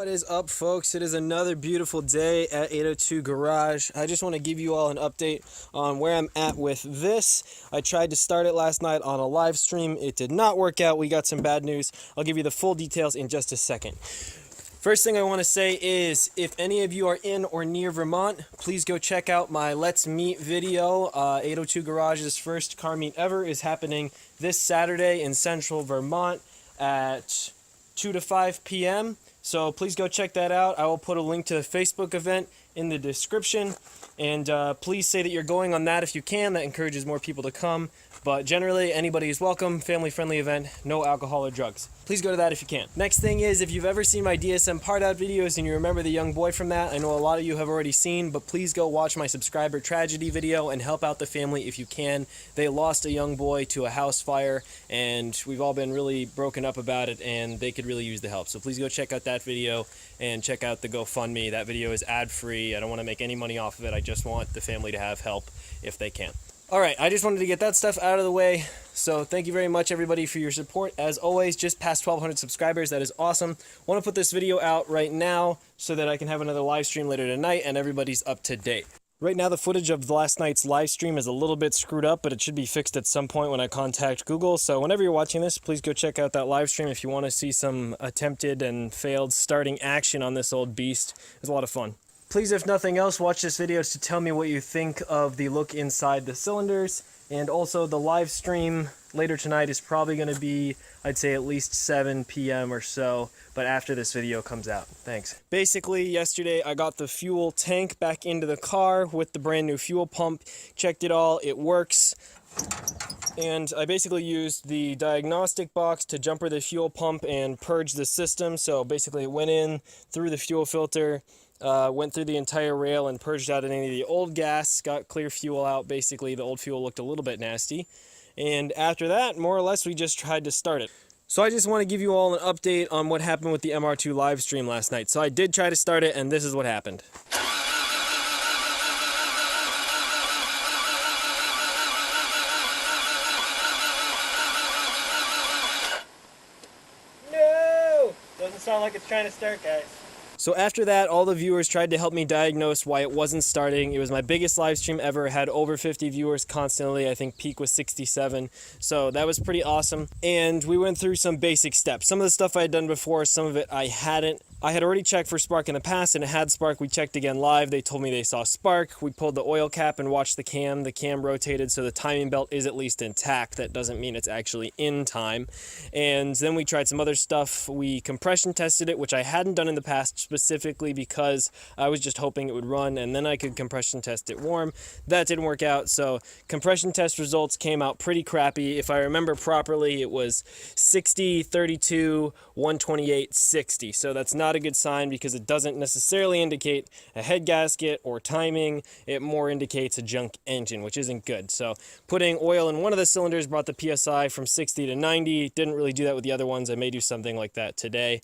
What is up, folks? It is another beautiful day at 802 Garage. I just want to give you all an update on where I'm at with this. I tried to start it last night on a live stream. It did not work out. We got some bad news. I'll give you the full details in just a second. First thing I want to say is, if any of you are in or near Vermont, please go check out my Let's Meet video. 802 Garage's first car meet ever is happening this Saturday in central Vermont at 2 to 5 p.m. So please go check that out. I will put a link to the Facebook event in the description. And please say that you're going on that if you can. That encourages more people to come. But generally, anybody is welcome. Family-friendly event. No alcohol or drugs. Please go to that if you can. Next thing is, if you've ever seen my DSM part-out videos and you remember the young boy from that, I know a lot of you have already seen, but please go watch my subscriber tragedy video and help out the family if you can. They lost a young boy to a house fire, and we've all been really broken up about it, and they could really use the help. So please go check out that video and check out the GoFundMe. That video is ad-free. I don't want to make any money off of it. I just want the family to have help if they can. Alright, I just wanted to get that stuff out of the way. So thank you very much, everybody, for your support. As always, just past 1,200 subscribers. That is awesome. I want to put this video out right now so that I can have another live stream later tonight and everybody's up to date. Right now, the footage of last night's live stream is a little bit screwed up, but it should be fixed at some point when I contact Google. So whenever you're watching this, please go check out that live stream if you want to see some attempted and failed starting action on this old beast. It was a lot of fun. Please, if nothing else, watch this video to tell me what you think of the look inside the cylinders. And also, the live stream later tonight is probably going to be, I'd say, at least 7 p.m. or so, but after this video comes out. Thanks. Basically, yesterday I got the fuel tank back into the car with the brand new fuel pump. Checked it all. It works. And I basically used the diagnostic box to jumper the fuel pump and purge the system. So basically, it went in through the fuel filter, went through the entire rail and purged out any of the old gas, got clear fuel out. Basically, the old fuel looked a little bit nasty. And after that, more or less, we just tried to start it. So I just want to give you all an update on what happened with the MR2 live stream last night. So I did try to start it, and this is what happened. No! Doesn't sound like it's trying to start, guys. So after that, all the viewers tried to help me diagnose why it wasn't starting. It was my biggest live stream ever. It had over 50 viewers constantly. I think peak was 67. So that was pretty awesome. And we went through some basic steps. Some of the stuff I had done before, some of it I hadn't. I had already checked for spark in the past, and it had spark. We checked again live. They told me they saw spark. We pulled the oil cap and watched the cam. The cam rotated, so the timing belt is at least intact. That doesn't mean it's actually in time. And then we tried some other stuff. We compression tested it, which I hadn't done in the past, specifically because I was just hoping it would run, and then I could compression test it warm. That didn't work out, so compression test results came out pretty crappy. If I remember properly, it was 60, 32, 128, 60. So that's not a good sign because it doesn't necessarily indicate a head gasket or timing. It more indicates a junk engine, which isn't good. So putting oil in one of the cylinders brought the PSI from 60 to 90. Didn't really do that with the other ones. I may do something like that today.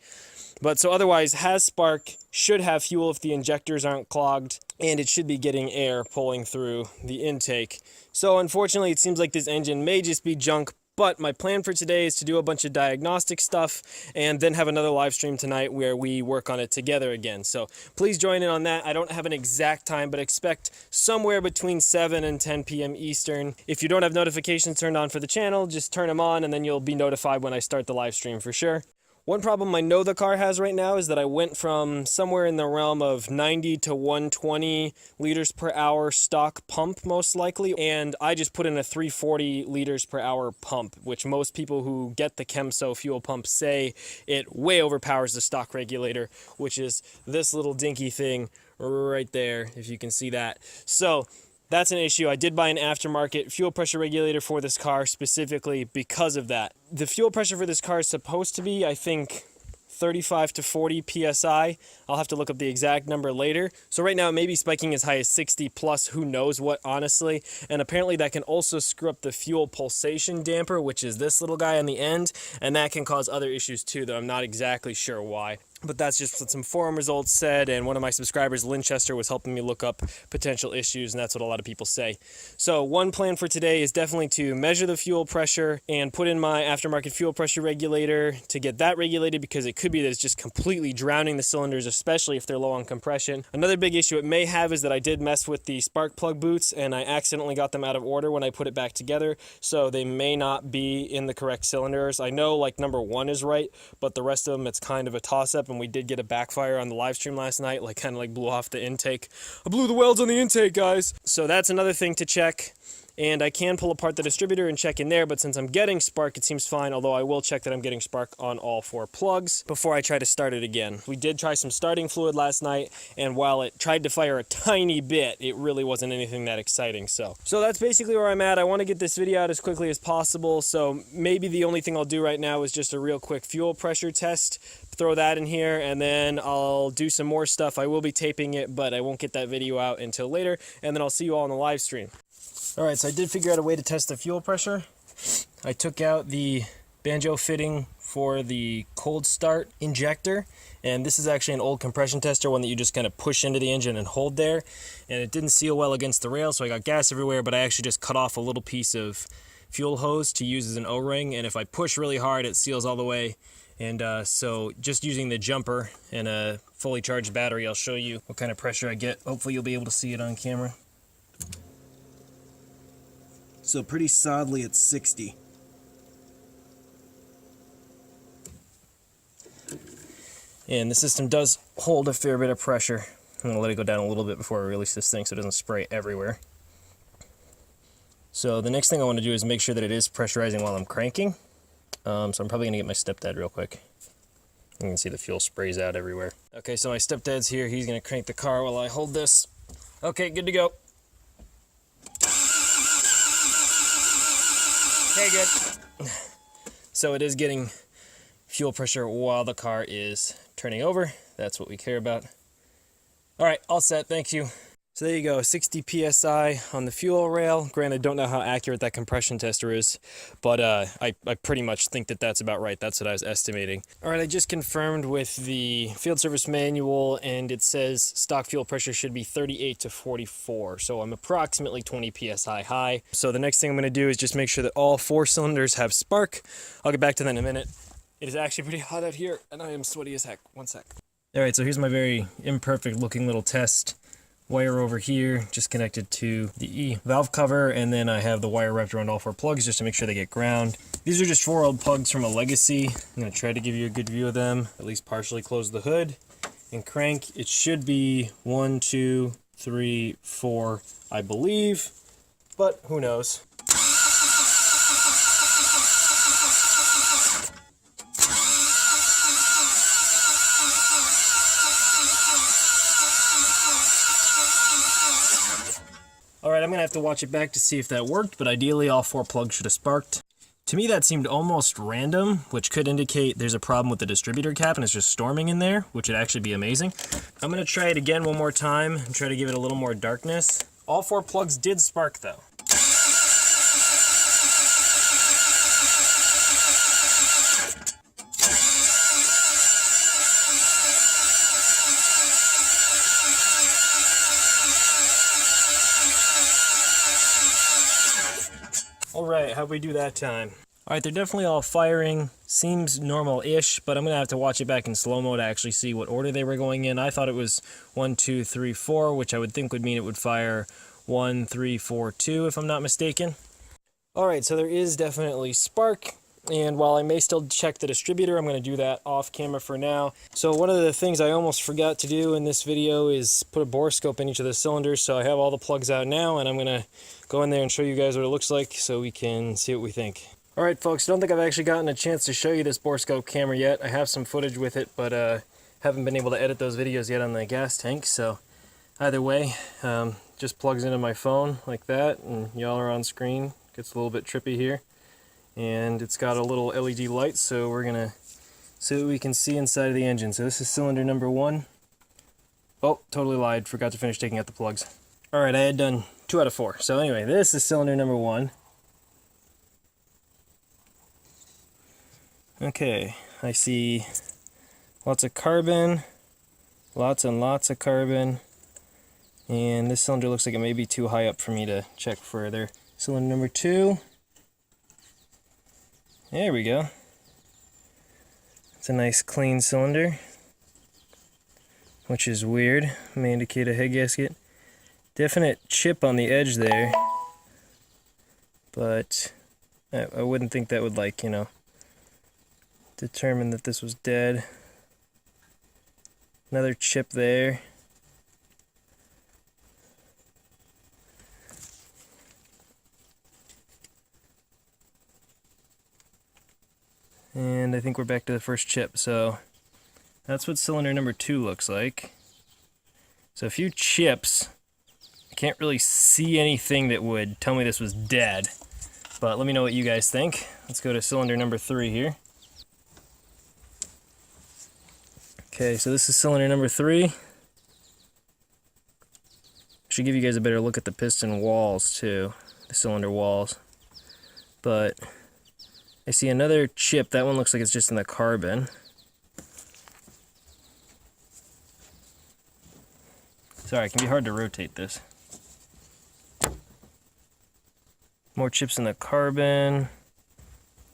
But so otherwise, has spark, should have fuel if the injectors aren't clogged, and it should be getting air pulling through the intake. So unfortunately, it seems like this engine may just be junk. But my plan for today is to do a bunch of diagnostic stuff and then have another live stream tonight where we work on it together again. So please join in on that. I don't have an exact time, but expect somewhere between 7 and 10 p.m. Eastern. If you don't have notifications turned on for the channel, just turn them on and then you'll be notified when I start the live stream for sure. One problem I know the car has right now is that I went from somewhere in the realm of 90 to 120 liters per hour stock pump, most likely, and I just put in a 340 liters per hour pump, which most people who get the Chemso fuel pump say it way overpowers the stock regulator, which is this little dinky thing right there, if you can see that. So that's an issue. I did buy an aftermarket fuel pressure regulator for this car specifically because of that. The fuel pressure for this car is supposed to be, I think, 35 to 40 PSI. I'll have to look up the exact number later. So right now it may be spiking as high as 60 plus, who knows what, honestly. And apparently that can also screw up the fuel pulsation damper, which is this little guy on the end, and that can cause other issues too, though I'm not exactly sure why. but that's just what some forum results said, and one of my subscribers, Linchester, was helping me look up potential issues, and that's what a lot of people say. So one plan for today is definitely to measure the fuel pressure and put in my aftermarket fuel pressure regulator to get that regulated, because it could be that it's just completely drowning the cylinders, especially if they're low on compression. Another big issue it may have is that I did mess with the spark plug boots, and I accidentally got them out of order when I put it back together, so they may not be in the correct cylinders. I know like number 1 is right, but the rest of them, it's kind of a toss-up, and we did get a backfire on the live stream last night, like kind of like blew off the intake. I blew the welds on the intake, guys. So that's another thing to check. And I can pull apart the distributor and check in there, but since I'm getting spark, it seems fine, although I will check that I'm getting spark on all 4 plugs before I try to start it again. We did try some starting fluid last night, and while it tried to fire a tiny bit, it really wasn't anything that exciting. So that's basically where I'm at. I want to get this video out as quickly as possible, so maybe the only thing I'll do right now is just a real quick fuel pressure test. Throw that in here, and then I'll do some more stuff. I will be taping it, but I won't get that video out until later, and then I'll see you all in the live stream. Alright, so I did figure out a way to test the fuel pressure. I took out the banjo fitting for the cold start injector, and this is actually an old compression tester, one that you just kind of push into the engine and hold there, and it didn't seal well against the rail, so I got gas everywhere, but I actually just cut off a little piece of fuel hose to use as an O-ring, and if I push really hard, it seals all the way. And so just using the jumper and a fully charged battery, I'll show you what kind of pressure I get. Hopefully you'll be able to see it on camera. So pretty solidly at 60. And the system does hold a fair bit of pressure. I'm going to let it go down a little bit before I release this thing so it doesn't spray everywhere. So the next thing I want to do is make sure that it is pressurizing while I'm cranking. So I'm probably going to get my stepdad real quick. You can see the fuel sprays out everywhere. Okay, so my stepdad's here. He's going to crank the car while I hold this. Okay, good to go. Okay, good. So it is getting fuel pressure while the car is turning over. That's what we care about. All right, all set. Thank you. So there you go, 60 psi on the fuel rail. Granted, I don't know how accurate that compression tester is, but I pretty much think that that's about right. That's what I was estimating. All right, I just confirmed with the field service manual, and it says stock fuel pressure should be 38 to 44. So I'm approximately 20 psi high. So the next thing I'm going to do is just make sure that all 4 cylinders have spark. I'll get back to that in a minute. It is actually pretty hot out here, and I am sweaty as heck. One sec. All right, so here's my very imperfect looking little test. Wire over here, just connected to the valve cover, and then I have the wire wrapped around all 4 plugs just to make sure they get ground. These are just 4 old plugs from a Legacy. I'm going to try to give you a good view of them, at least partially close the hood and crank. It should be 1, 2, 3, 4, I believe, but who knows. Alright, I'm going to have to watch it back to see if that worked, but ideally all 4 plugs should have sparked. To me that seemed almost random, which could indicate there's a problem with the distributor cap and it's just storming in there, which would actually be amazing. I'm going to try it again one more time and try to give it a little more darkness. All 4 plugs did spark though. Alright, how'd we do that time? Alright, they're definitely all firing. Seems normal-ish, but I'm going to have to watch it back in slow-mo to actually see what order they were going in. I thought it was 1, 2, 3, 4, which I would think would mean it would fire 1, 3, 4, 2, if I'm not mistaken. Alright, so there is definitely spark. And while I may still check the distributor, I'm going to do that off camera for now. So one of the things I almost forgot to do in this video is put a borescope in each of the cylinders. So I have all the plugs out now, and I'm going to go in there and show you guys what it looks like so we can see what we think. Alright folks, I don't think I've actually gotten a chance to show you this borescope camera yet. I have some footage with it, but haven't been able to edit those videos yet on the gas tank. So either way, just plugs into my phone like that, and y'all are on screen. Gets a little bit trippy here. And it's got a little LED light, so we're gonna see what we can see inside of the engine. So this is cylinder number 1. Oh, totally lied, forgot to finish taking out the plugs. Alright, I had done 2 out of 4. So anyway, this is cylinder number 1. Okay, I see Lots of carbon, lots and lots of carbon. And this cylinder looks like it may be too high up for me to check further. Cylinder number 2. There we go. It's a nice clean cylinder, which is weird. May indicate a head gasket. Definite chip on the edge there, but I wouldn't think that would, like, you know, determine that this was dead. Another chip there. And I think we're back to the first chip, so that's what cylinder number 2 looks like. So a few chips. I can't really see anything that would tell me this was dead, but let me know what you guys think. Let's go to cylinder number 3 here. Okay, so this is cylinder number 3. Should give you guys a better look at the piston walls too, the cylinder walls. But I see another chip. That one looks like it's just in the carbon. Sorry, it can be hard to rotate this. More chips in the carbon.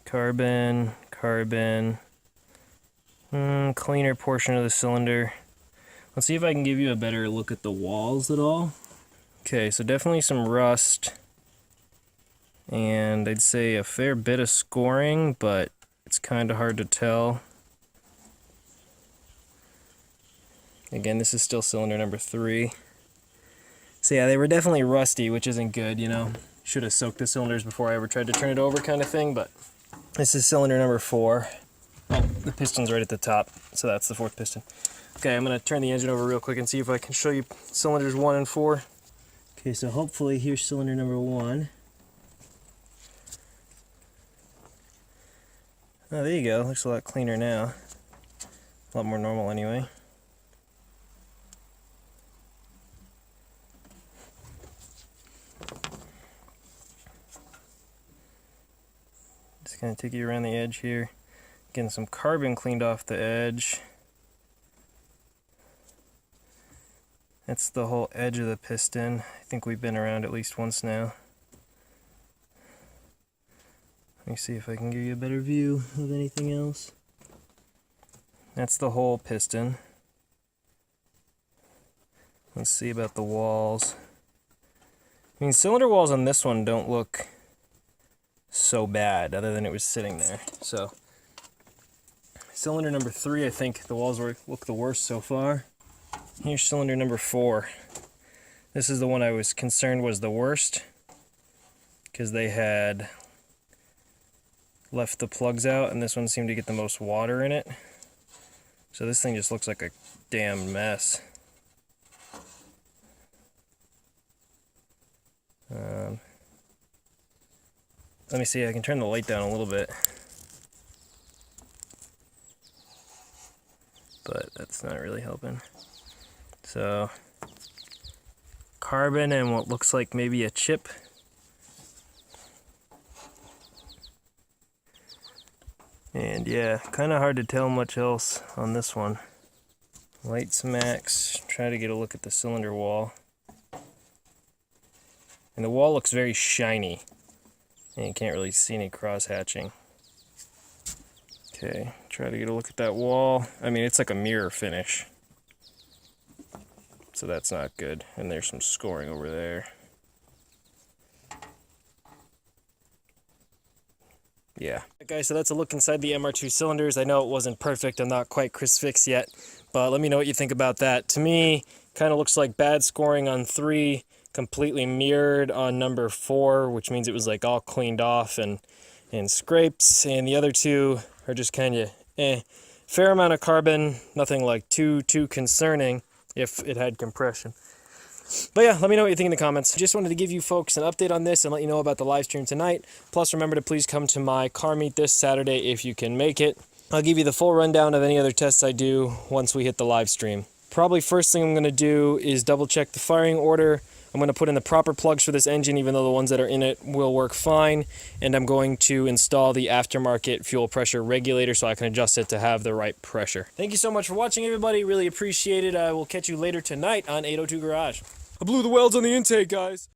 Carbon, carbon. Cleaner portion of the cylinder. Let's see if I can give you a better look at the walls at all. Okay, so definitely some rust. And I'd say a fair bit of scoring, but it's kind of hard to tell. Again, this is still cylinder number 3. So yeah, they were definitely rusty, which isn't good, you know. Should have soaked the cylinders before I ever tried to turn it over kind of thing, but this is cylinder number 4. Oh, the piston's right at the top, so that's the 4th piston. Okay, I'm going to turn the engine over real quick and see if I can show you cylinders 1 and 4. Okay, so hopefully here's cylinder number 1. Oh, there you go. Looks a lot cleaner now. A lot more normal anyway. Just gonna take you around the edge here. Getting some carbon cleaned off the edge. That's the whole edge of the piston. I think we've been around at least once now. Let me see if I can give you a better view of anything else. That's the whole piston. Let's see about the walls. I mean, cylinder walls on this one don't look so bad, other than it was sitting there. So, cylinder number 3, I think the walls look the worst so far. Here's cylinder number 4. This is the one I was concerned was the worst, because they had left the plugs out, and this one seemed to get the most water in it. So this thing just looks like a damn mess. Let me see, I can turn the light down a little bit. But that's not really helping. So, carbon and what looks like maybe a chip. And yeah, kind of hard to tell much else on this one. Lights max, try to get a look at the cylinder wall. And the wall looks very shiny. And you can't really see any cross hatching. Okay, try to get a look at that wall. I mean, it's like a mirror finish. So that's not good. And there's some scoring over there. Yeah. Guys, so that's a look inside the MR2 cylinders. I know it wasn't perfect and not quite crisp fix yet, but let me know what you think about that. To me, kind of looks like bad scoring on 3, completely mirrored on number 4, which means it was like all cleaned off and scrapes, and the other 2 are just kind of fair amount of carbon, nothing like too concerning if it had compression. But yeah, let me know what you think in the comments. Just wanted to give you folks an update on this and let you know about the live stream tonight. Plus, remember to please come to my car meet this Saturday if you can make it. I'll give you the full rundown of any other tests I do once we hit the live stream. Probably first thing I'm going to do is double check the firing order I'm going to put in the proper plugs for this engine, even though the ones that are in it will work fine. And I'm going to install the aftermarket fuel pressure regulator so I can adjust it to have the right pressure. Thank you so much for watching, everybody. Really appreciate it. I will catch you later tonight on 802 Garage. I blew the welds on the intake, guys.